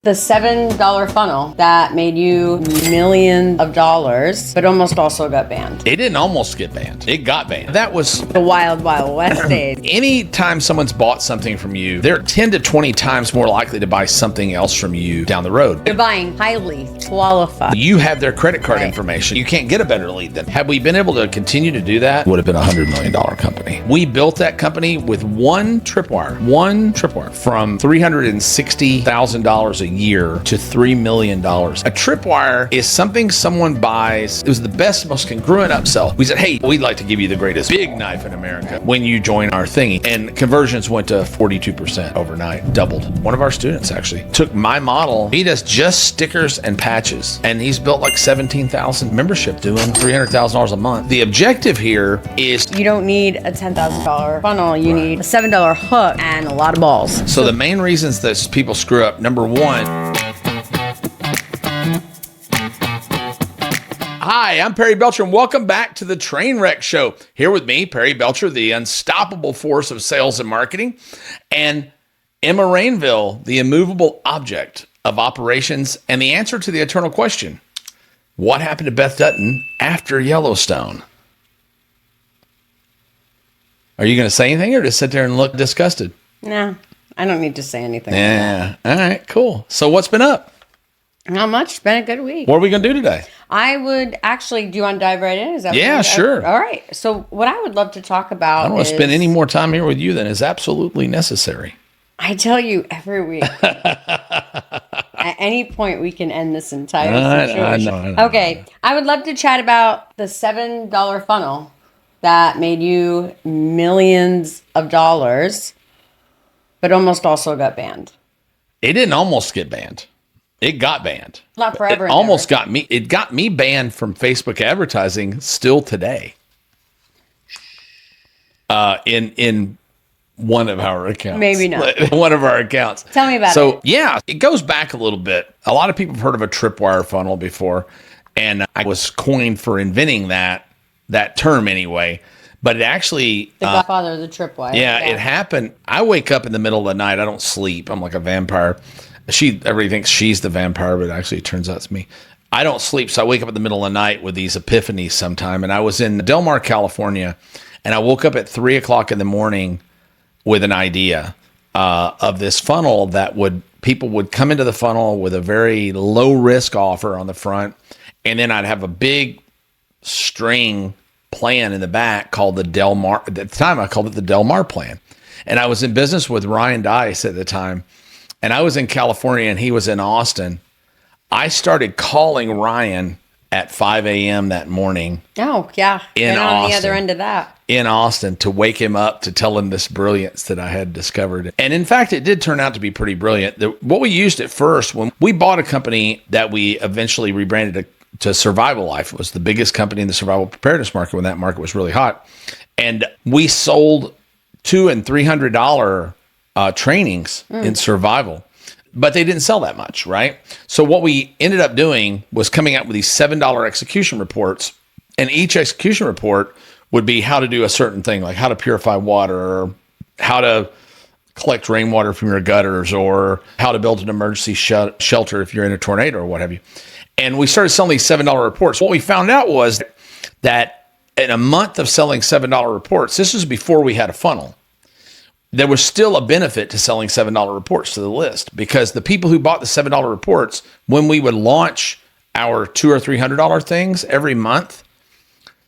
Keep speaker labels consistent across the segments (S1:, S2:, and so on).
S1: The $7 funnel that made you millions of dollars, but almost also got banned.
S2: It didn't almost get banned. It got banned. That was
S1: The wild, wild west days.
S2: anytime someone's bought something from you, they're 10 to 20 times more likely to buy something else from you down the road.
S1: You're buying highly qualified.
S2: You have their credit card information. You can't get a better lead than. Had we been able to continue to do that, it would have been a $100 million company. We built that company with one tripwire from $360,000 a year to $3 million. A tripwire is something someone buys. It was the best, most congruent upsell. We said, hey, we'd like to give you the greatest big knife in America when you join our thingy. And conversions went to 42% overnight, doubled. One of our students actually took my model. He does just stickers and patches, and he's built like 17,000 membership doing $300,000 a month. The objective here is
S1: You don't need a $10,000 funnel. You need a $7 hook and a lot of balls.
S2: so the main reasons that people screw up, number one. Hi, I'm Perry Belcher, and welcome back to the Trainwreck Show. Here with me, Perry Belcher, the unstoppable force of sales and marketing, and Emma Rainville, the immovable object of operations, and the answer to the eternal question: what happened to Beth Dutton after Yellowstone? Are you going to say anything or just sit there and look disgusted?
S1: No, I don't need to say anything.
S2: Yeah. All right, cool. So what's been up?
S1: Not much. It's been a good week.
S2: What are we going to do today?
S1: I would actually, do you want to dive right in? Is that
S2: Yeah, sure.
S1: All right. So what I would love to talk about
S2: I don't want to spend any more time here with you than is absolutely necessary.
S1: I tell you every week. At any point, we can end this entire situation.
S2: I know.
S1: Okay. I would love to chat about the $7 funnel that made you millions of dollars, but almost also got banned.
S2: It didn't almost get banned. It got banned.
S1: Not forever.
S2: It almost got me. It got me banned from Facebook advertising still today. In one of our accounts.
S1: Maybe not.
S2: One of our accounts.
S1: Tell me about it.
S2: So, yeah, it goes back a little bit. A lot of people have heard of a tripwire funnel before, and I was coined for inventing that term anyway. But it actually...
S1: The godfather of the tripwire.
S2: Yeah, it happened. I wake up in the middle of the night. I don't sleep. I'm like a vampire. Everybody thinks she's the vampire, but actually it turns out it's me. I don't sleep, so I wake up in the middle of the night with these epiphanies sometime. And I was in Del Mar, California, and I woke up at 3 o'clock in the morning with an idea of this funnel that people would come into the funnel with a very low risk offer on the front, and then I'd have a big string plan in the back called the Del Mar. At the time, I called it the Del Mar plan. And I was in business with Ryan Dice at the time. And I was in California and he was in Austin. I started calling Ryan at 5 a.m. that morning.
S1: Oh, yeah.
S2: In
S1: on
S2: Austin.
S1: the other end of that.
S2: In Austin to wake him up, to tell him this brilliance that I had discovered. And in fact, it did turn out to be pretty brilliant. What we used at first, when we bought a company that we eventually rebranded to Survival Life, it was the biggest company in the survival preparedness market when that market was really hot. And we sold $200 and $300 trainings in survival, but they didn't sell that much, right? So what we ended up doing was coming out with these $7 execution reports, and each execution report would be how to do a certain thing, like how to purify water, or how to collect rainwater from your gutters, or how to build an emergency shelter if you're in a tornado or what have you. And we started selling these $7 reports. What we found out was that in a month of selling $7 reports, this was before we had a funnel, there was still a benefit to selling $7 reports to the list, because the people who bought the $7 reports, when we would launch our $200 or $300 things every month,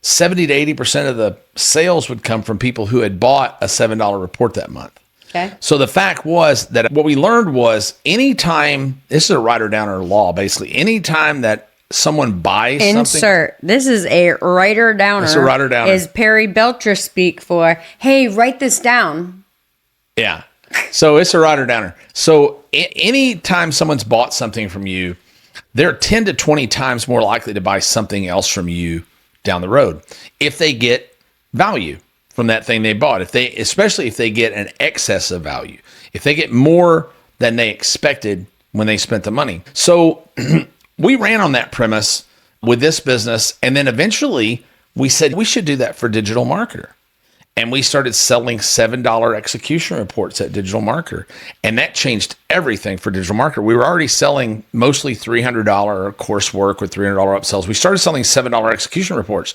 S2: 70 to 80% of the sales would come from people who had bought a $7 report that month.
S1: Okay.
S2: So the fact was that what we learned was anytime, this is a writer-downer law, basically, anytime that someone buys something.
S1: This is a writer-downer.
S2: It's a writer-downer.
S1: Is Perry Belcher speak for, hey, write this down.
S2: Yeah. So it's a writer-downer. So anytime someone's bought something from you, they're 10 to 20 times more likely to buy something else from you down the road if they get value from that thing they bought. Especially if they get an excess of value, if they get more than they expected when they spent the money. So we ran on that premise with this business, and then eventually we said we should do that for digital marketer. And we started selling $7 execution reports at Digital Marketer. And that changed everything for Digital Marketer. We were already selling mostly $300 coursework with $300 upsells. We started selling $7 execution reports.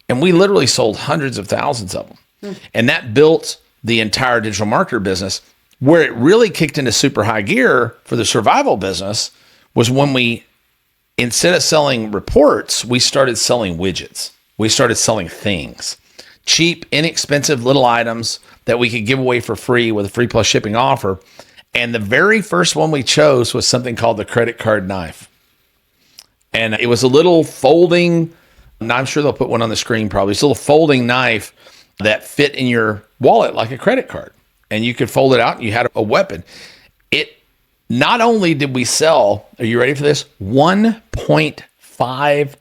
S2: And we literally sold hundreds of thousands of them. And that built the entire Digital Marketer business. Where it really kicked into super high gear for the survival business was when we, instead of selling reports, we started selling widgets. We started selling things. Cheap, inexpensive little items that we could give away for free with a free plus shipping offer. And the very first one we chose was something called the credit card knife. And it was a little folding, I'm sure they'll put one on the screen probably. It's a little folding knife that fit in your wallet like a credit card. And you could fold it out and you had a weapon. It not only did we sell, are you ready for this? 1.5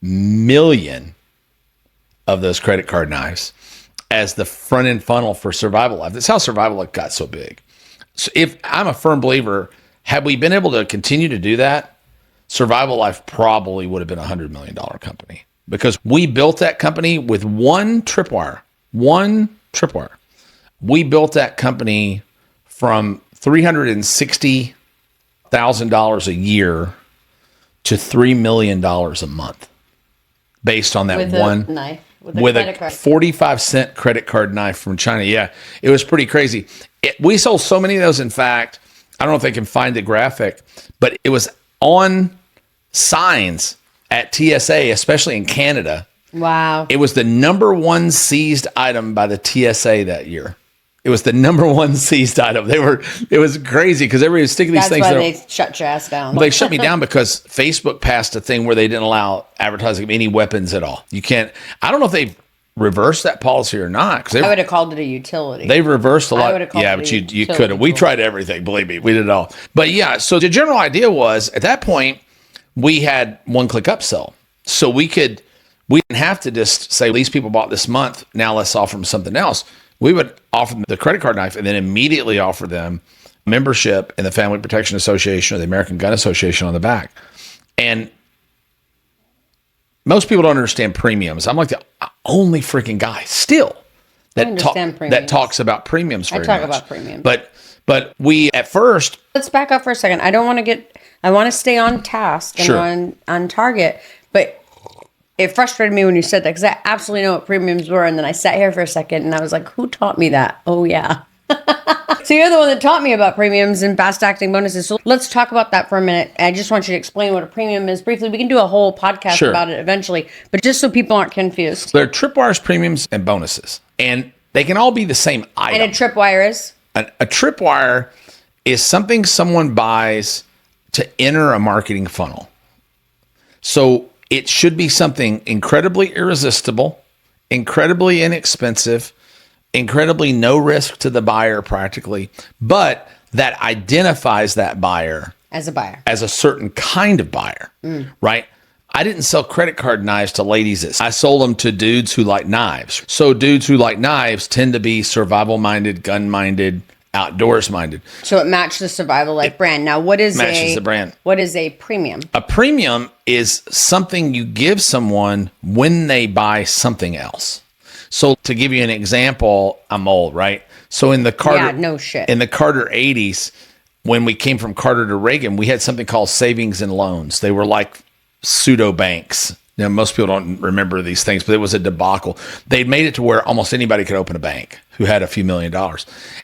S2: million of those credit card knives as the front end funnel for Survival Life. That's how Survival Life got so big. So if I'm a firm believer, had we been able to continue to do that, Survival Life probably would have been a $100 million company because we built that company with one Tripwire. We built that company from $360,000 a year to $3 million a month based on that
S1: with
S2: one
S1: knife.
S2: With a 45-cent credit card knife from China. Yeah, it was pretty crazy. We sold so many of those. In fact, I don't know if they can find the graphic, but it was on signs at TSA, especially in Canada.
S1: Wow.
S2: It was the number one seized item by the TSA that year. It was the number one seized item. It was crazy because everybody was sticking these things.
S1: That's why they shut your ass down.
S2: Well, they shut me down because Facebook passed a thing where they didn't allow advertising of any weapons at all. You can't. I don't know if they've reversed that policy or not.
S1: I would have called it a utility.
S2: They reversed a lot.
S1: I would have called
S2: yeah,
S1: it
S2: but
S1: a
S2: you couldn't. We tried everything. Believe me, we did it all. But yeah, so the general idea was at that point we had one-click upsell, so we didn't have to just say these people bought this month. Now let's offer them something else. We would offer them the credit card knife and then immediately offer them membership in the Family Protection Association or the American Gun Association on the back. And most people don't understand premiums. I'm like the only freaking guy still that talks about premiums very much.
S1: I talk about premiums.
S2: But we at first.
S1: Let's back up for a second. I want to stay on task and
S2: Sure.
S1: on target, but it frustrated me when you said that because I absolutely know what premiums were. And then I sat here for a second and I was like, who taught me that? Oh, yeah. So you're the one that taught me about premiums and fast acting bonuses. So let's talk about that for a minute. I just want you to explain what a premium is briefly. We can do a whole podcast
S2: Sure.
S1: about it eventually, but just so people aren't confused.
S2: There are Tripwires, premiums, and bonuses. And they can all be the same item.
S1: And a tripwire is?
S2: A Tripwire is something someone buys to enter a marketing funnel. So it should be something incredibly irresistible, incredibly inexpensive, incredibly no risk to the buyer practically, but that identifies that buyer
S1: As a buyer.
S2: as a certain kind of buyer, right? I didn't sell credit card knives to ladies. I sold them to dudes who like knives. So dudes who like knives tend to be survival-minded, gun-minded, outdoors-minded.
S1: So it matched the Survival Life brand. Now, what is
S2: Matches the brand.
S1: What is a premium?
S2: A premium is something you give someone when they buy something else. So to give you an example, I'm old, right? So in the Carter,
S1: Yeah, no shit.
S2: In the Carter 80s, when we came from Carter to Reagan, we had something called savings and loans. They were like pseudo banks. Now, most people don't remember these things, but it was a debacle. They'd made it to where almost anybody could open a bank who had a few $1 million.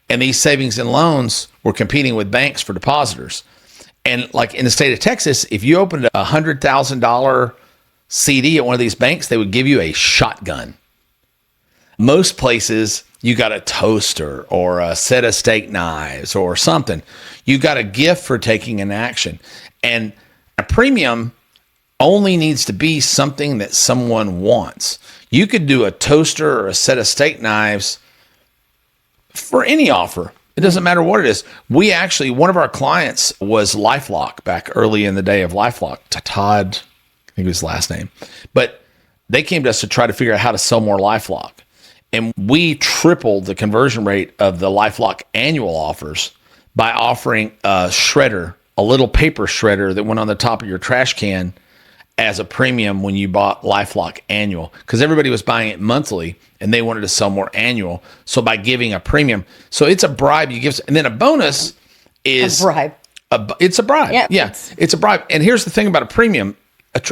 S2: And these savings and loans were competing with banks for depositors. And like in the state of Texas, if you opened a $100,000 CD at one of these banks, they would give you a shotgun. Most places, you got a toaster or a set of steak knives or something. You got a gift for taking an action. And a premium only needs to be something that someone wants. You could do a toaster or a set of steak knives for any offer. It doesn't matter what it is. We actually, one of our clients was LifeLock back early in the day of LifeLock. Todd, I think was his last name. But they came to us to try to figure out how to sell more LifeLock. And we tripled the conversion rate of the LifeLock annual offers by offering a shredder, a little paper shredder that went on the top of your trash can as a premium when you bought LifeLock annual, because everybody was buying it monthly and they wanted to sell more annual. So by giving a premium, so it's a bribe you give, and then a bonus is
S1: A bribe.
S2: It's a bribe.
S1: Yeah,
S2: Yeah, it's a bribe. And here's the thing about a premium.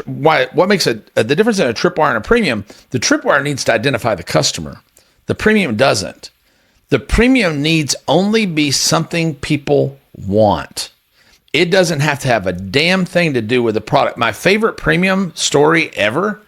S2: What makes the difference in a tripwire and a premium? The tripwire needs to identify the customer. The premium doesn't. The premium needs only be something people want. It doesn't have to have a damn thing to do with the product. My favorite premium story ever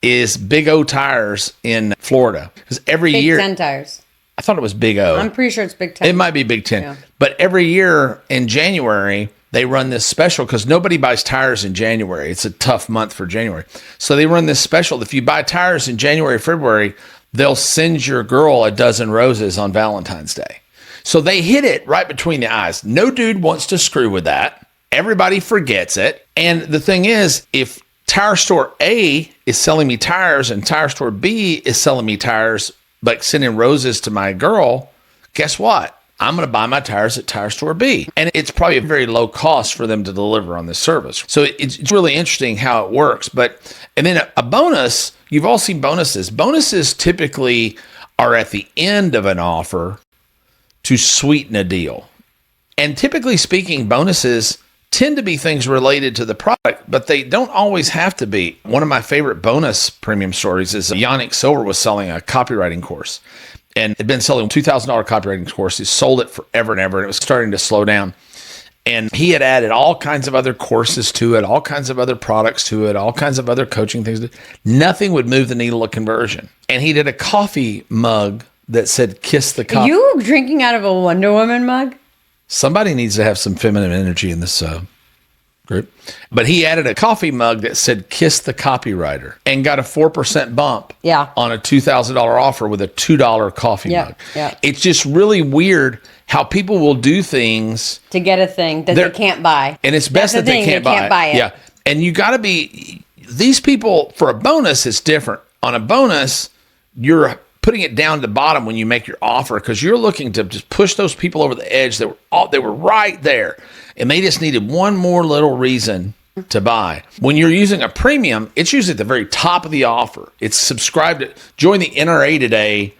S2: is Big O Tires in Florida. Because every
S1: Big
S2: year,
S1: 10 tires.
S2: I thought it was Big O.
S1: I'm pretty sure it's Big 10.
S2: It might be Big 10.
S1: Yeah.
S2: But every year in January, they run this special because nobody buys tires in January. It's a tough month for January. So they run this special. If you buy tires in January, February, they'll send your girl a dozen roses on Valentine's Day. So they hit it right between the eyes. No dude wants to screw with that. Everybody forgets it. And the thing is, if tire store A is selling me tires and tire store B is selling me tires, like sending roses to my girl, guess what? I'm going to buy my tires at tire store B. And it's probably a very low cost for them to deliver on this service. So it's really interesting how it works. And then a bonus, you've all seen bonuses. Bonuses typically are at the end of an offer to sweeten a deal. And typically speaking, bonuses tend to be things related to the product, but they don't always have to be. One of my favorite bonus premium stories is Yannick Silver was selling a copywriting course. And had been selling a $2,000 copywriting course. He sold it forever and ever, and it was starting to slow down. And he had added all kinds of other courses to it, all kinds of other products to it, all kinds of other coaching things. Nothing would move the needle of conversion. And he did a coffee mug that said, "Kiss the coffee."
S1: You drinking out of a Wonder Woman mug?
S2: Somebody needs to have some feminine energy in this group. But he added a coffee mug that said, "Kiss the copywriter," and got a 4% bump on a $2,000 offer with a $2 coffee mug.
S1: Yeah.
S2: It's just really weird how people will do things
S1: to get a thing that they can't buy.
S2: And it's best that they can't buy it. Yeah. And you got to be, these people, for a bonus, it's different. On a bonus, you're putting it down to the bottom when you make your offer, because you're looking to just push those people over the edge that they were right there, and they just needed one more little reason to buy. When you're using a premium, it's usually at the very top of the offer. It's subscribed to, join the NRA today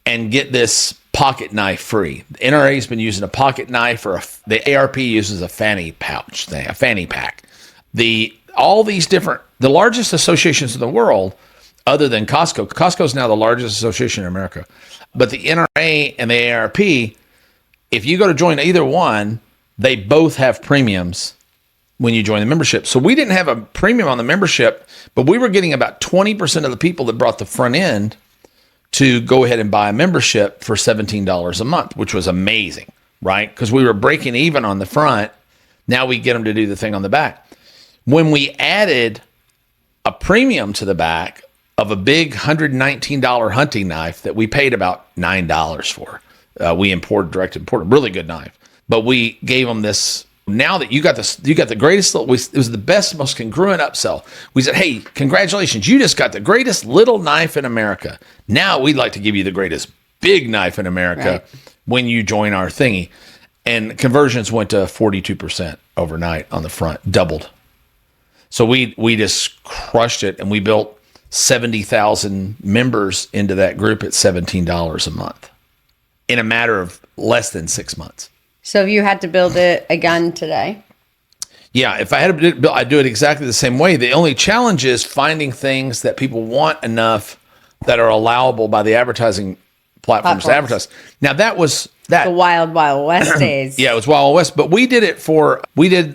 S2: and get this pocket knife free. The NRA has been using a pocket knife, or the ARP uses a fanny pouch thing, a fanny pack. All these different, the largest associations in the world, other than Costco. Costco is now the largest association in America. But the NRA and the ARP, if you go to join either one, they both have premiums when you join the membership. So we didn't have a premium on the membership, but we were getting about 20% of the people that brought the front end to go ahead and buy a membership for $17 a month, which was amazing, right? Because we were breaking even on the front. Now we get them to do the thing on the back. When we added a premium to the back of a big $119 hunting knife that we paid about $9 for. We imported, direct imported, really good knife. But we gave them this, now that you got the greatest, it was the best, most congruent upsell. We said, "Hey, congratulations, you just got the greatest little knife in America. Now we'd like to give you the greatest big knife in America when you join our thingy." And conversions went to 42% overnight on the front, doubled. So we just crushed it, and we built 70,000 members into that group at $17 a month in a matter of less than 6 months.
S1: So if you had to build it again today?
S2: Yeah, if I had to build, I'd do it exactly the same way. The only challenge is finding things that people want enough that are allowable by the advertising platforms to advertise. Now that was that.
S1: The wild, wild west days.
S2: Yeah, it was Wild West, but we did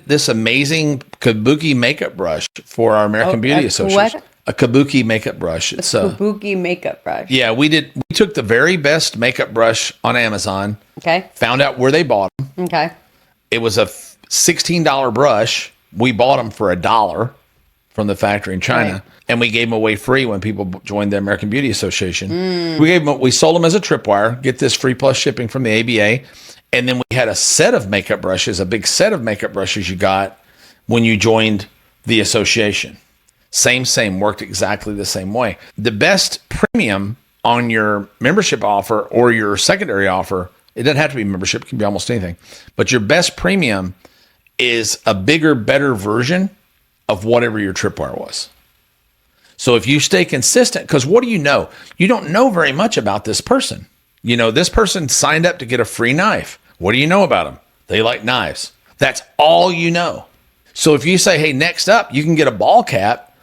S2: this amazing kabuki makeup brush for our American Beauty Association.
S1: What?
S2: A kabuki makeup brush. It's a
S1: kabuki makeup brush.
S2: Yeah, we took the very best makeup brush on Amazon.
S1: Okay.
S2: Found out where they bought them.
S1: Okay.
S2: It was a $16 brush. We bought them for $1 from the factory in China, right. And we gave them away free when people joined the American Beauty Association. We sold them as a Tripwire, get this free plus shipping from the ABA, and then we had a set of makeup brushes, a big set of makeup brushes you got when you joined the association. Same, worked exactly the same way. The best premium on your membership offer or your secondary offer, it doesn't have to be membership, it can be almost anything, but your best premium is a bigger, better version of whatever your tripwire was. So if you stay consistent, because what do you know? You don't know very much about this person. You know, this person signed up to get a free knife. What do you know about them? They like knives. That's all you know. So if you say, hey, next up, you can get a ball cap,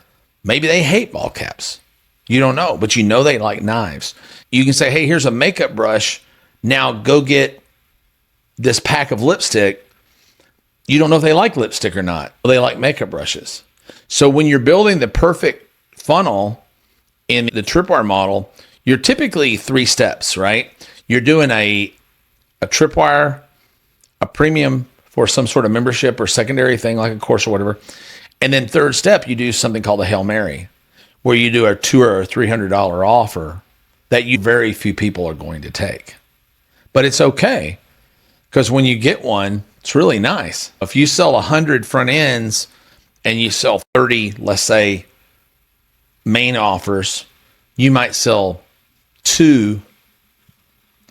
S2: maybe they hate ball caps. You don't know, but you know they like knives. You can say, hey, here's a makeup brush. Now go get this pack of lipstick. You don't know if they like lipstick or not. Well, they like makeup brushes. So when you're building the perfect funnel in the Tripwire model, you're typically 3 steps, right? You're doing a Tripwire, a premium for some sort of membership or secondary thing like a course or whatever. And then third step, you do something called a Hail Mary, where you do a $200 or $300 offer that very few people are going to take. But it's okay, because when you get one, it's really nice. If you sell 100 front ends and you sell 30, let's say, main offers, you might sell 2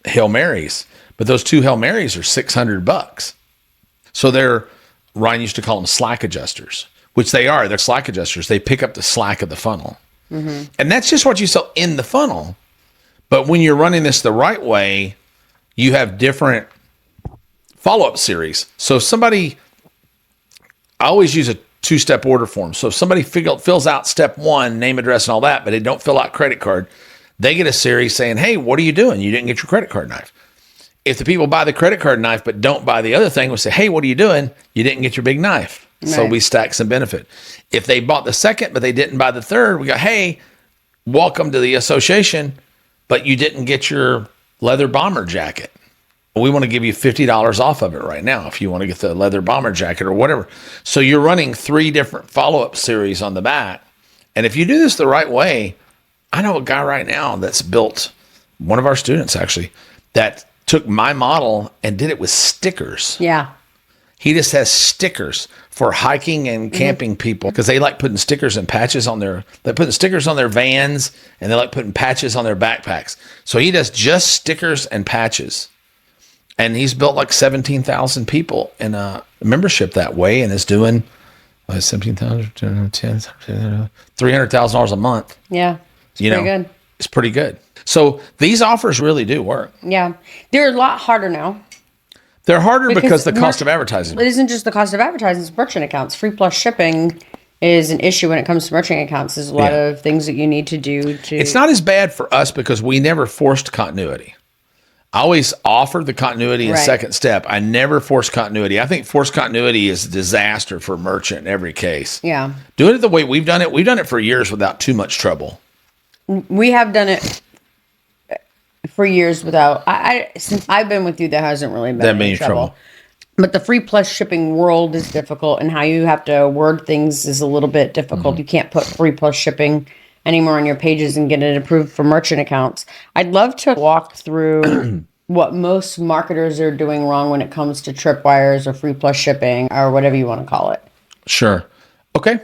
S2: Hail Marys, but those 2 Hail Marys are $600. So Ryan used to call them slack adjusters, which they are. They're slack adjusters. They pick up the slack of the funnel. Mm-hmm. And that's just what you sell in the funnel. But when you're running this the right way, you have different follow-up series. So I always use a 2-step order form. So if somebody fills out step 1, name, address, and all that, but they don't fill out credit card, they get a series saying, hey, what are you doing? You didn't get your credit card knife. If the people buy the credit card knife but don't buy the other thing, we'll say, hey, what are you doing? You didn't get your big knife. Right. So we stack some benefit. If they bought the second but they didn't buy the third, we go, hey, welcome to the association, but you didn't get your leather bomber jacket. We want to give you $50 off of it right now if you want to get the leather bomber jacket or whatever. So you're running 3 different follow-up series on the back. And if you do this the right way, I know a guy right now that's built, one of our students actually, that took my model and did it with stickers.
S1: Yeah.
S2: He just has stickers for hiking and camping people, because they like putting stickers and patches on they're putting stickers on their vans, and they like putting patches on their backpacks. So he does just stickers and patches. And he's built like 17,000 people in a membership that way, and is doing $300,000 a month.
S1: Yeah. It's pretty good.
S2: It's pretty good. So these offers really do work.
S1: Yeah. They're a lot harder now.
S2: They're harder because the cost of advertising.
S1: It isn't just the cost of advertising, it's merchant accounts. Free plus shipping is an issue when it comes to merchant accounts. There's a lot of things that you need to do to...
S2: It's not as bad for us because we never forced continuity. I always offered the continuity in second step. I never forced continuity. I think forced continuity is a disaster for a merchant in every case.
S1: Yeah.
S2: Doing it the way we've done it for years without too much trouble.
S1: We have done it for years without... since I've been with you, there hasn't really been any trouble. But the free plus shipping world is difficult, and how you have to word things is a little bit difficult. Mm-hmm. You can't put free plus shipping anymore on your pages and get it approved for merchant accounts. I'd love to walk through what most marketers are doing wrong when it comes to tripwires or free plus shipping or whatever you want to call it.
S2: Sure. Okay.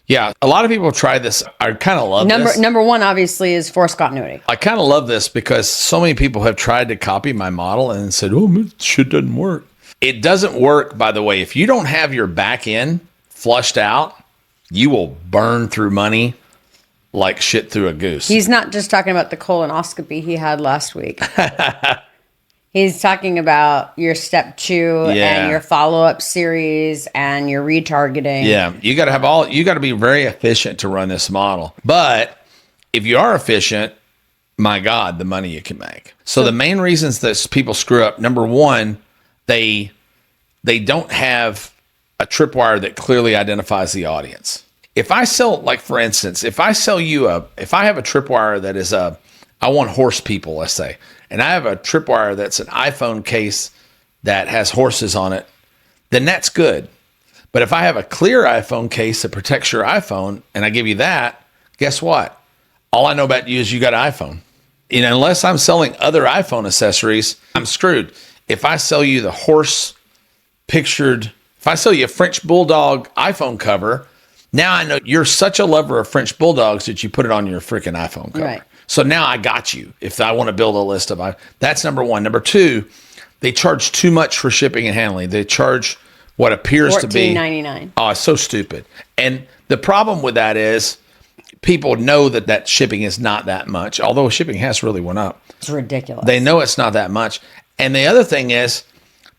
S2: Yeah. A lot of people try this. I kind of love this.
S1: Number one, obviously, is forced continuity.
S2: I kind of love this because so many people have tried to copy my model and said, oh, shit doesn't work. It doesn't work, by the way. If you don't have your back end flushed out, you will burn through money like shit through a goose.
S1: He's not just talking about the colonoscopy he had last week. He's talking about your step 2 and your follow-up series and your retargeting.
S2: Yeah, you got to be very efficient to run this model. But if you are efficient, my God, the money you can make. So the main reasons that people screw up, number one, they don't have a tripwire that clearly identifies the audience. If I sell, like for instance, if I have a tripwire that is I want horse people, let's say, and I have a tripwire that's an iPhone case that has horses on it, then that's good. But if I have a clear iPhone case that protects your iPhone and I give you that, guess what? All I know about you is you got an iPhone. And unless I'm selling other iPhone accessories, I'm screwed. If I sell you the horse pictured, if I sell you a French Bulldog iPhone cover, now I know you're such a lover of French Bulldogs that you put it on your freaking iPhone cover. Right. So now I got you. If I want to build a list of, that's number one. Number two, they charge too much for shipping and handling. They charge what appears to be
S1: $14.99.
S2: Oh, it's so stupid. And the problem with that is people know that shipping is not that much, although shipping has really went up.
S1: It's ridiculous.
S2: They know it's not that much. And the other thing is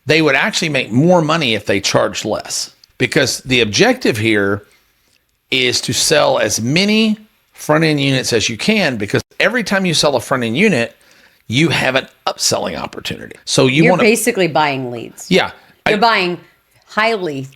S2: they would actually make more money if they charged less, because the objective here is to sell as many front-end units as you can, because every time you sell a front-end unit, you have an upselling opportunity. So you're
S1: basically buying leads.
S2: Yeah.
S1: You're buying highly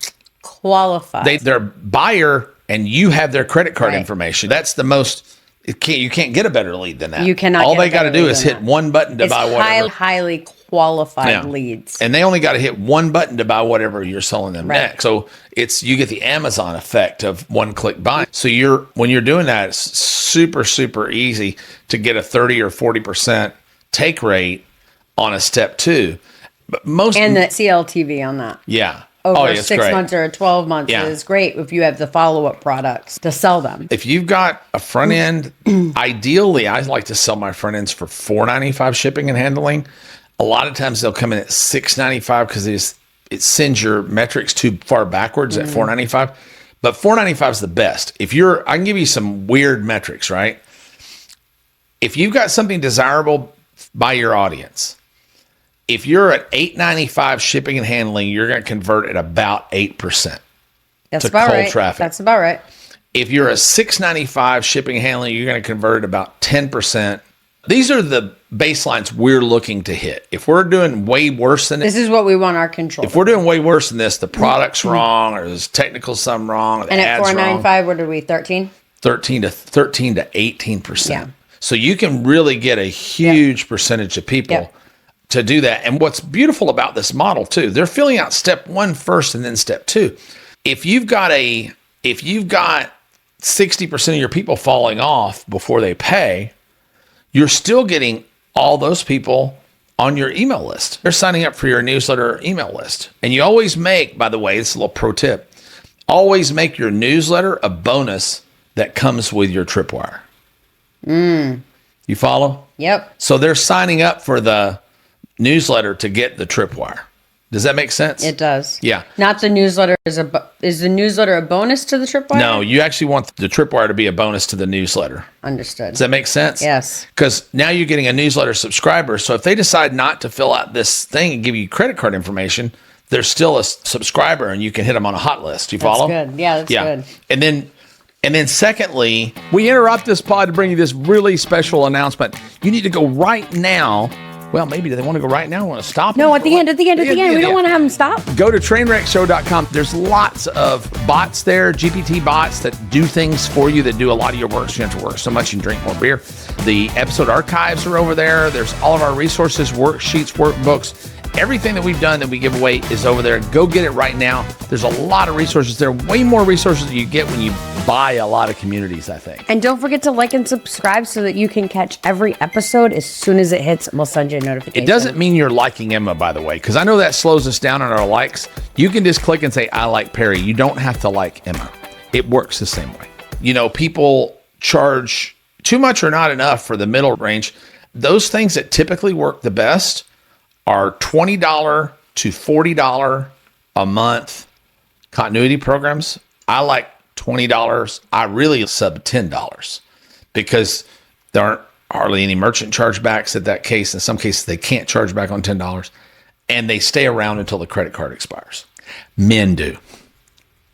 S1: qualified.
S2: They're buyer, and you have their credit card information. That's the most. You can't get a better lead than that.
S1: You cannot.
S2: All they got to do is hit one button to buy whatever.
S1: Highly qualified leads,
S2: and they only got to hit one button to buy whatever you're selling them next. So you get the Amazon effect of one-click buying. So when you're doing that, it's super, super easy to get a 30 or 40% take rate on a step 2. But the
S1: CLTV on that.
S2: Yeah.
S1: Over 6 months or 12 months is great if you have the follow-up products to sell them.
S2: If you've got a front end, ideally, I like to sell my front ends for $4.95 shipping and handling. A lot of times they'll come in at $6.95 because it sends your metrics too far backwards at $4.95. But $4.95 is the best. I can give you some weird metrics, right? If you've got something desirable by your audience, if you're at $8.95 shipping and handling, you're going to convert at about 8%.
S1: That's about right.
S2: Traffic.
S1: That's about right.
S2: If you're a $6.95 shipping and handling, you're going to convert at about 10%. These are the baselines we're looking to hit. If we're doing way worse than
S1: this is what we want our control.
S2: If we're doing way worse than this, the product's wrong, or there's technical something wrong, or the
S1: and
S2: ad's
S1: at $4.95, what are we? 13
S2: to 18%.
S1: Yeah.
S2: So you can really get a huge percentage of people to do that. And what's beautiful about this model too, they're filling out step 1 first and then step 2. If you've got 60% of your people falling off before they pay, you're still getting all those people on your email list. They're signing up for your newsletter or email list. And you always make, by the way, this is a little pro tip, always make your newsletter a bonus that comes with your Tripwire. You follow?
S1: Yep.
S2: So they're signing up for the newsletter to get the Tripwire. Does that make sense?
S1: It does.
S2: Yeah.
S1: Not the newsletter is the newsletter a bonus to the Tripwire?
S2: No, you actually want the Tripwire to be a bonus to the newsletter.
S1: Understood.
S2: Does that make sense?
S1: Yes.
S2: Because now you're getting a newsletter subscriber. So if they decide not to fill out this thing and give you credit card information, they're still a subscriber, and you can hit them on a hot list. You follow?
S1: That's good. Yeah, that's good.
S2: And then secondly, we interrupt this pod to bring you this really special announcement. You need to go right now. Well, maybe do they want to go right now? Want to stop?
S1: No, at the end. We don't want to have them stop.
S2: Go to trainwreckshow.com. There's lots of bots there, GPT bots that do things for you, that do a lot of your work. So you don't have to work so much. You can drink more beer. The episode archives are over there. There's all of our resources, worksheets, workbooks. Everything that we've done that we give away is over there. Go get it right now. There's a lot of resources there. Way more resources than you get when you buy a lot of communities, I think.
S1: And don't forget to like and subscribe so that you can catch every episode as soon as it hits. We'll send you a notification.
S2: It doesn't mean you're liking Emma, by the way, because I know that slows us down on our likes. You can just click and say, I like Perry. You don't have to like Emma. It works the same way. You know, people charge too much or not enough for the middle range. Those things that typically work the best are $20 to $40 a month continuity programs. I like $20. I really sub $10 because there aren't hardly any merchant chargebacks at that case. In some cases, they can't charge back on $10, and they stay around until the credit card expires. Men do.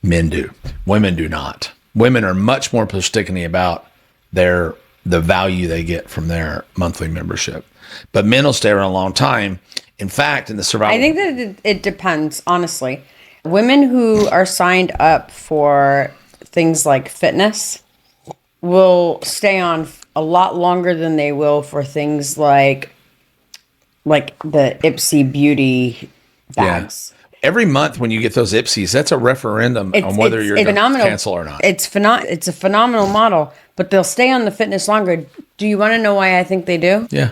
S2: Women do not. Women are much more persnickety about the value they get from their monthly membership. But men will stay around a long time. In fact, in the survival...
S1: I think that it depends, honestly. Women who are signed up for things like fitness will stay on a lot longer than they will for things like the Ipsy beauty bags.
S2: Yeah. Every month when you get those Ipsies, that's a referendum on whether you're going to cancel or not.
S1: It's a phenomenal model, but they'll stay on the fitness longer. Do you want to know why I think they do?
S2: Yeah.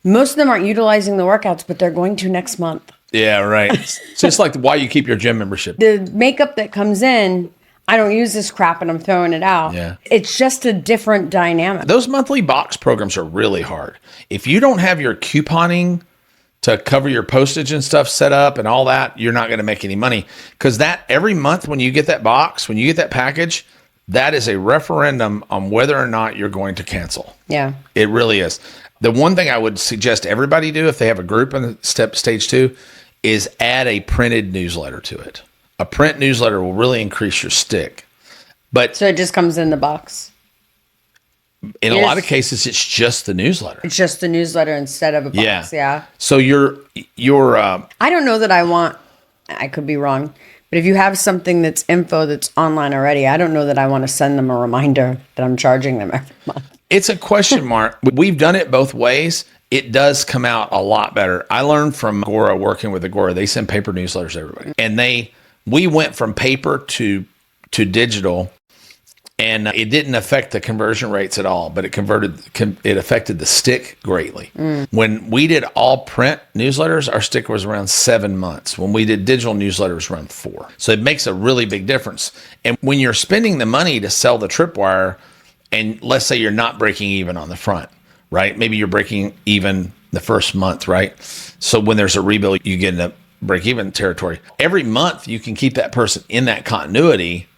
S1: Most of them aren't utilizing the workouts, but they're going to next month.
S2: Yeah, right. It's just like why you keep your gym membership.
S1: The makeup that comes in, I don't use this crap and I'm throwing it out.
S2: Yeah.
S1: It's just a different dynamic.
S2: Those monthly box programs are really hard. If you don't have your couponing to cover your postage and stuff set up and all that, you're not going to make any money. Because that every month when you get that box, when you get that package, that is a referendum on whether or not you're going to cancel.
S1: Yeah.
S2: It really is. The one thing I would suggest everybody do if they have a group in stage 2 is add a printed newsletter to it. A print newsletter will really increase your stick. But
S1: So it just comes in the box.
S2: in a lot of cases, it's just the newsletter.
S1: It's just the newsletter instead of a box. Yeah.
S2: So you're
S1: I don't know that I could be wrong, but if you have something that's info that's online already, I don't know that I want to send them a reminder that I'm charging them every month.
S2: it's a question mark. We've done it both ways. It does come out a lot better. I learned from Agora, working with Agora, they send paper newsletters to everybody. And we went from paper to digital, and it didn't affect the conversion rates at all, but it affected the stick greatly. When we did all print newsletters, our stick was around 7 months. When we did digital newsletters, around 4. So it makes a really big difference. And when you're spending the money to sell the Tripwire, and let's say you're not breaking even on the front, right? Maybe you're breaking even the first month, right? So when there's a rebuild, you get in a break even territory. Every month you can keep that person in that continuity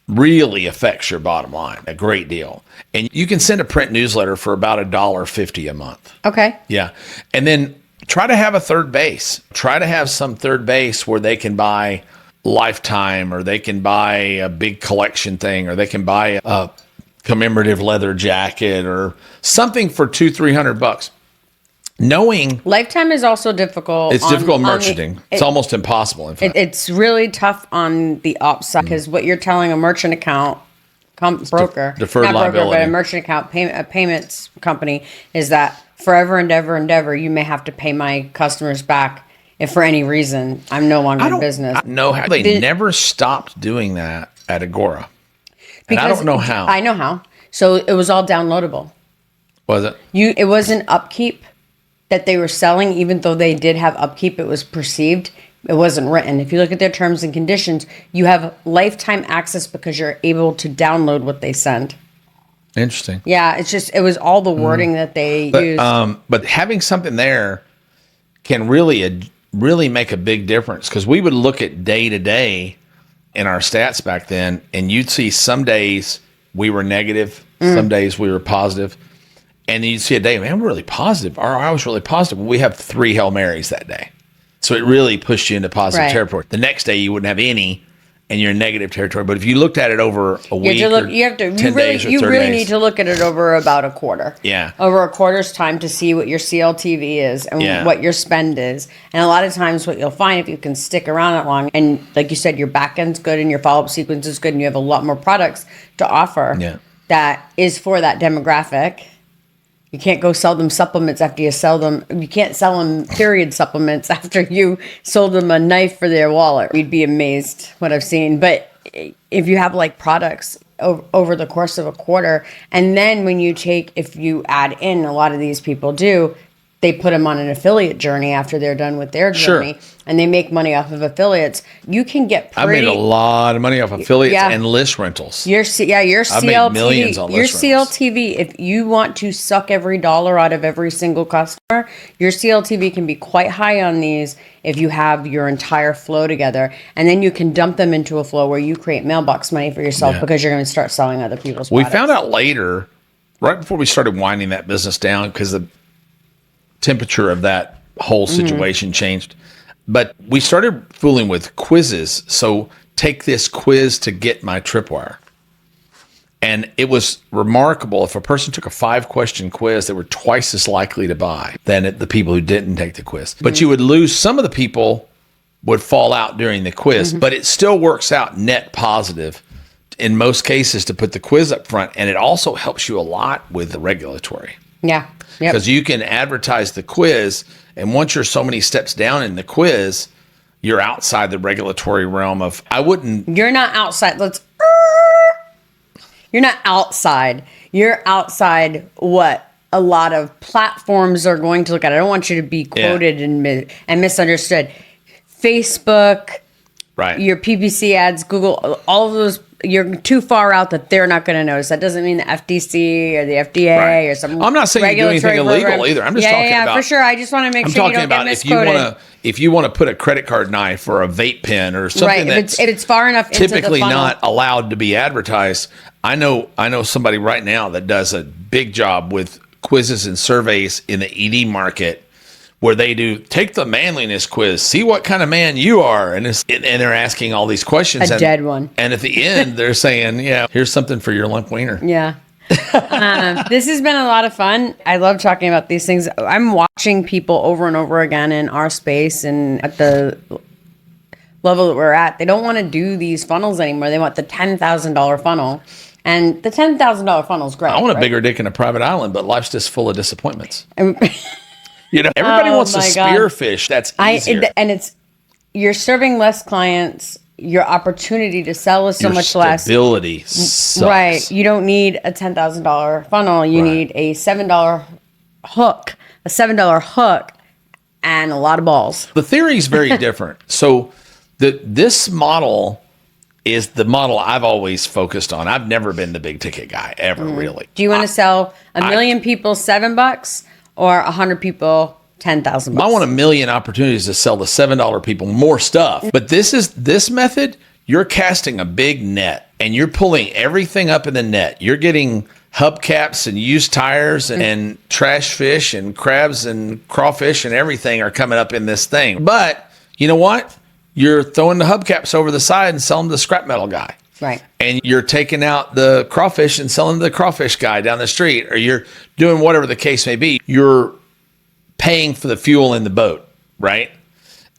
S2: really affects your bottom line a great deal. And you can send a print newsletter for about $1.50 a month.
S1: Okay.
S2: Yeah. And then try to have a third base. Try to have some third base where they can buy Lifetime, or they can buy a big collection thing, or they can buy a commemorative leather jacket or something for $200-300. Knowing
S1: Lifetime is also difficult.
S2: It's difficult merchanting. It's almost impossible. In fact,
S1: it's really tough on the ops side, because what you're telling a merchant account broker,
S2: deferred
S1: not broker,
S2: liability.
S1: but a merchant account payments company, is that forever and ever, you may have to pay my customers back if for any reason I'm no longer in business.
S2: I know how they never stopped doing that at Agora. And I don't know how.
S1: I know how. So it was all downloadable.
S2: Was it?
S1: It wasn't upkeep that they were selling, even though they did have upkeep, it was perceived. It wasn't written. If you look at their terms and conditions, you have lifetime access because you're able to download what they send.
S2: Interesting.
S1: Yeah, it was all the wording that they used.
S2: But having something there can really make a big difference, because we would look at day to day in our stats back then, and you'd see some days we were negative, some days we were positive. And then you'd see a day, man, we're really positive. I was really positive. We have 3 Hail Marys that day. So it really pushed you into positive territory. The next day you wouldn't have any, and you're in negative territory. But if you looked at it over a week,
S1: you really need to look at it over about a quarter.
S2: Yeah.
S1: Over a quarter's time to see what your CLTV is and what your spend is. And a lot of times what you'll find, if you can stick around that long, and like you said, your back end's good and your follow-up sequence is good and you have a lot more products to offer that is for that demographic. You can't go sell them supplements after you sell them. You can't sell them period supplements after you sold them a knife for their wallet. You'd be amazed what I've seen. But if you have like products over the course of a quarter, and then if you add in, a lot of these people do, they put them on an affiliate journey after they're done with their journey, and they make money off of affiliates. You can get
S2: I made a lot of money off affiliates and list rentals.
S1: Your CLTV,
S2: made millions on list rentals.
S1: CLTV, if you want to suck every dollar out of every single customer, your CLTV can be quite high on these if you have your entire flow together. And then you can dump them into a flow where you create mailbox money for yourself because you're going to start selling other people's products.
S2: We found out later, right before we started winding that business down, because the temperature of that whole situation changed. But we started fooling with quizzes. So take this quiz to get my Tripwire. And it was remarkable. If a person took a 5-question quiz, they were twice as likely to buy than the people who didn't take the quiz. But you would lose some of the people would fall out during the quiz, but it still works out net positive in most cases to put the quiz up front. And it also helps you a lot with the regulatory.
S1: Yeah.
S2: Because you can advertise the quiz, and once you're so many steps down in the quiz, you're outside the regulatory realm of,
S1: You're not outside. You're not outside. You're outside what a lot of platforms are going to look at. I don't want you to be quoted and misunderstood. Facebook,
S2: right?
S1: Your PPC ads, Google, all of those you're too far out that they're not going to notice. That doesn't mean the FTC or the FDA or some.
S2: I'm not saying you do anything illegal either. I'm just talking about.
S1: For sure. I just want to make
S2: I'm
S1: sure you
S2: talking
S1: don't
S2: about
S1: get misquoted.
S2: if you want to put a credit card knife or a vape pen or something
S1: if it's far enough into
S2: typically
S1: the funnel.
S2: not allowed to be advertised. I know somebody right now that does a big job with quizzes and surveys in the ED market, where they do take the manliness quiz, see what kind of man you are, and they're asking all these questions.
S1: Dead one.
S2: And at the end, they're saying, "Yeah, here's something for your lump wiener."
S1: Yeah. This has been a lot of fun. I love talking about these things. I'm watching people over and over again in our space and at the level that we're at. They don't want to do these funnels anymore. They want the $10,000 funnel. And the $10,000 funnel is great.
S2: I want a bigger dick in a private island, but life's just full of disappointments. Everybody wants to spearfish. That's easier.
S1: You're serving less clients. Your opportunity to sell is so much less.
S2: Stability sucks.
S1: Right. You don't need a $10,000 funnel. You need a $7 hook, and a lot of balls.
S2: The theory is very different. So this model is the model I've always focused on. I've never been the big ticket guy ever, really.
S1: Do you want to sell a million people $7 or 100 people $10,000?
S2: I want a million opportunities to sell the $7 people more stuff. But this method, you're casting a big net and you're pulling everything up in the net. You're getting hubcaps and used tires and trash fish and crabs and crawfish and everything are coming up in this thing. But you know what? You're throwing the hubcaps over the side and selling to the scrap metal guy.
S1: Right.
S2: And you're taking out the crawfish and selling to the crawfish guy down the street, or you're doing whatever the case may be. You're paying for the fuel in the boat, right?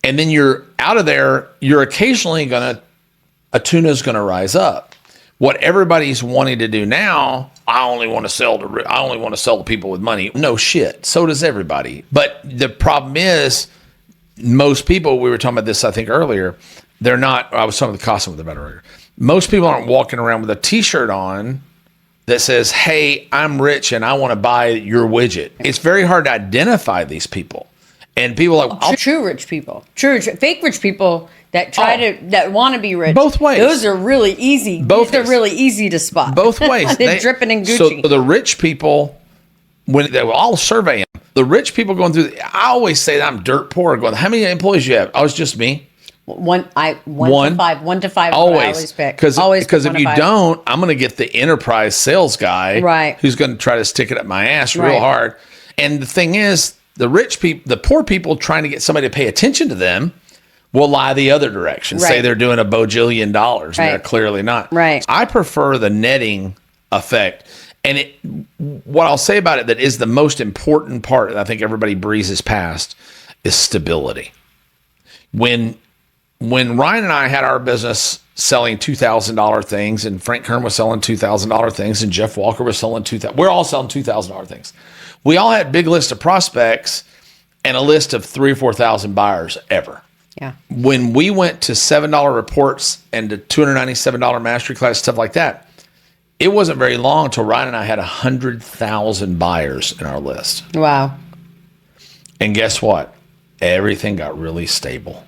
S2: And then you're out of there. You're occasionally a tuna's going to rise up. What everybody's wanting to do now, I only want to sell to people with money. No shit. So does everybody. But the problem is, most people, we were talking about this, I think, earlier, they're not, I was talking with Costa about it earlier. Most people aren't walking around with a t-shirt on that says, "Hey, I'm rich and I want to buy your widget." It's very hard to identify these people. And people are like,
S1: true rich people, fake rich people that that want to be rich.
S2: Both ways.
S1: Those are really easy. They're really easy to spot.
S2: Both ways.
S1: They're dripping in Gucci.
S2: So the rich people, when they will all survey them, the rich people going through, I always say that I'm dirt poor. Going, how many employees you have? Oh, it's just me.
S1: One to five.
S2: Always
S1: pick.
S2: Because if you don't, I'm going to get the enterprise sales guy, right, who's going to try to stick it up my ass real hard. And the thing is, the rich people, the poor people trying to get somebody to pay attention to them will lie the other direction. Say they're doing a bojillion dollars, and they're clearly not.
S1: Right.
S2: I prefer the netting effect. And what I'll say about it that is the most important part that I think everybody breezes past is stability. When Ryan and I had our business selling $2,000 things, and Frank Kern was selling $2,000 things, and Jeff Walker was selling $2,000, we're all selling $2,000 things. We all had a big list of prospects and a list of 3,000 or 4,000 buyers ever.
S1: Yeah.
S2: When we went to $7 reports and to $297 mastery class, stuff like that, it wasn't very long until Ryan and I had 100,000 buyers in our list.
S1: Wow.
S2: And guess what? Everything got really stable.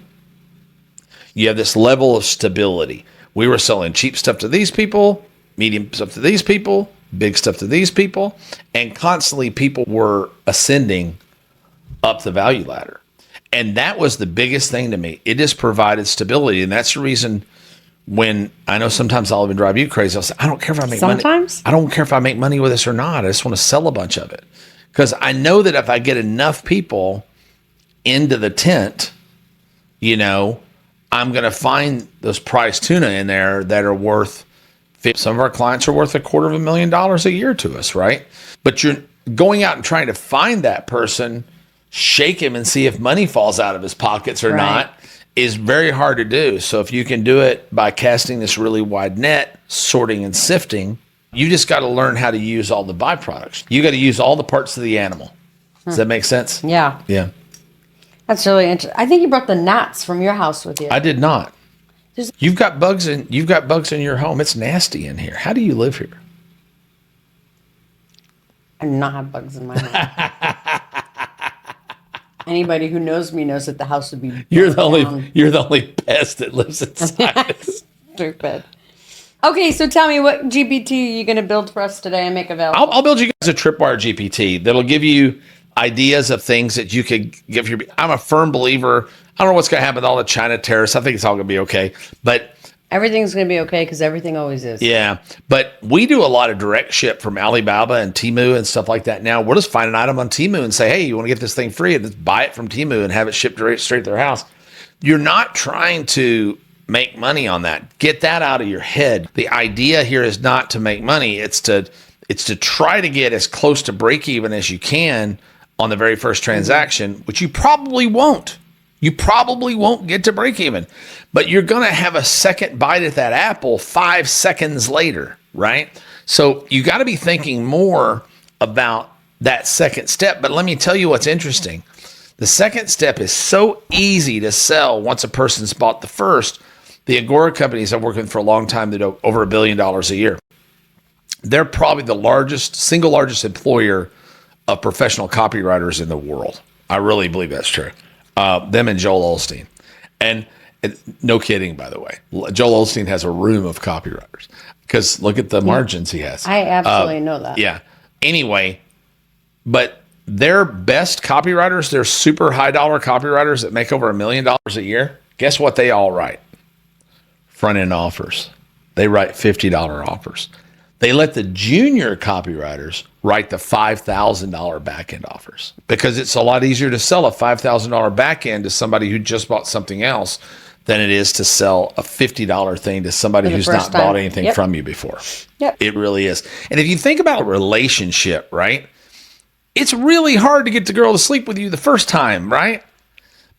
S2: You have this level of stability. We were selling cheap stuff to these people, medium stuff to these people, big stuff to these people, and constantly people were ascending up the value ladder. And that was the biggest thing to me. It just provided stability. And that's the reason when I know sometimes I'll even drive you crazy. I'll say, I don't care if I make money. I don't care if I make money with this or not. I just want to sell a bunch of it. Because I know that if I get enough people into the tent, I'm going to find those price tuna in there that are worth, some of our clients are worth $250,000 a year to us, right? But you're going out and trying to find that person, shake him and see if money falls out of his pockets or not, is very hard to do. So if you can do it by casting this really wide net, sorting and sifting, you just got to learn how to use all the byproducts. You got to use all the parts of the animal. Does that make sense?
S1: Yeah.
S2: Yeah.
S1: That's really interesting. I think you brought the gnats from your house with you.
S2: I did not. You've got bugs in your home. It's nasty in here. How do you live here?
S1: I do not have bugs in my home. Anybody who knows me knows that the house would be
S2: you're the only pest that lives inside.
S1: Stupid. Okay, so tell me, what GPT are you going to build for us today and make available?
S2: I'll build you guys a Tripwire GPT that'll give you ideas of things that you could give your. I'm a firm believer. I don't know what's going to happen with all the China tariffs. I think it's all going to be okay. But
S1: Everything's going to be okay because everything always is.
S2: yeah, but we do a lot of direct ship from Alibaba and Temu and stuff like that now. We'll just find an item on Temu and say, hey, you want to get this thing free? And just buy it from Temu and have it shipped straight to their house. You're not trying to make money on that. Get that out of your head. The idea here is not to make money. It's to try to get as close to break even as you can on the very first transaction, which you probably won't. You probably won't get to break even, but you're going to have a second bite at that apple 5 seconds later, right? So you got to be thinking more about that second step. But let me tell you what's interesting. The second step is so easy to sell once a person's bought the first. The Agora companies I've worked with for a long time that do over $1 billion a year. They're probably the single largest employer of professional copywriters in the world. I really believe that's true. Them and Joel Osteen. And no kidding, by the way. Joel Osteen has a room of copywriters because look at the margins he has.
S1: I absolutely know that.
S2: Yeah. Anyway, but their best copywriters, their super high dollar copywriters that make over $1 million a year, guess what they all write? Front end offers. They write $50 offers. They let the junior copywriters write the $5,000 back end offers because it's a lot easier to sell a $5,000 back end to somebody who just bought something else than it is to sell a $50 thing to somebody who's not bought anything from you before.
S1: Yep.
S2: It really is. And if you think about a relationship, right? It's really hard to get the girl to sleep with you the first time, right?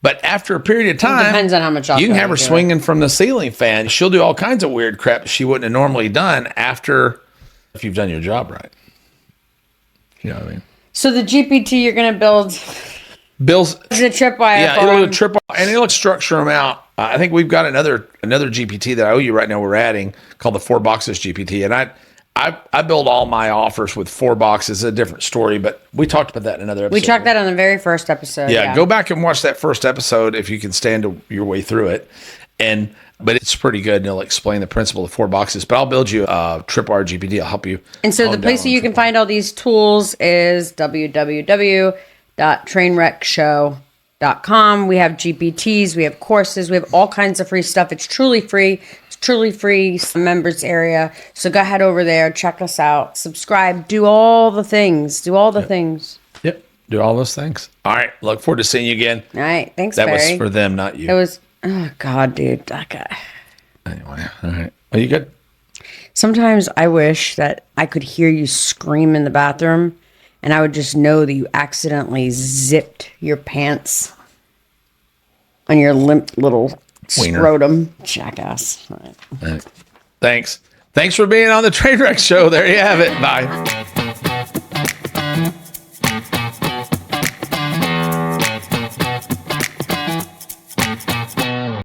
S2: But after a period of time,
S1: depends on how much
S2: you can have her swinging from the ceiling fan. She'll do all kinds of weird crap she wouldn't have normally done after if you've done your job right. You know what I mean?
S1: So the GPT you're going to build
S2: Bill's
S1: is a Tripwire.
S2: Yeah, it'll Tripwire, and it'll structure them out. I think we've got another GPT that I owe you right now. We're adding called the 4 boxes GPT, and I build all my offers with 4 boxes. It's a different story, but we talked about that in another episode.
S1: We talked that on the very first episode.
S2: Yeah, go back and watch that first episode if you can stand your way through it. But it's pretty good, and it'll explain the principle of 4 boxes. But I'll build you a Tripwire GPT. I'll help you.
S1: And so the place that you can find all these tools is www.trainwreckshow.com. We have GPTs, we have courses, we have all kinds of free stuff. It's truly free. It's truly free members area. So go ahead over there, check us out, subscribe, do all the things. Do all the things.
S2: Yep, do all those things. All right, look forward to seeing you again.
S1: All right, thanks,
S2: That
S1: Barry.
S2: was for them, not you.
S1: It was, oh, God, dude. That guy.
S2: Anyway, all right. Are you good?
S1: Sometimes I wish that I could hear you scream in the bathroom and I would just know that you accidentally zipped your pants on your limp little
S2: Wiener.
S1: scrotum. Jackass. All right.
S2: Thanks. Thanks for being on the Trainwreck Show. There you have it. Bye.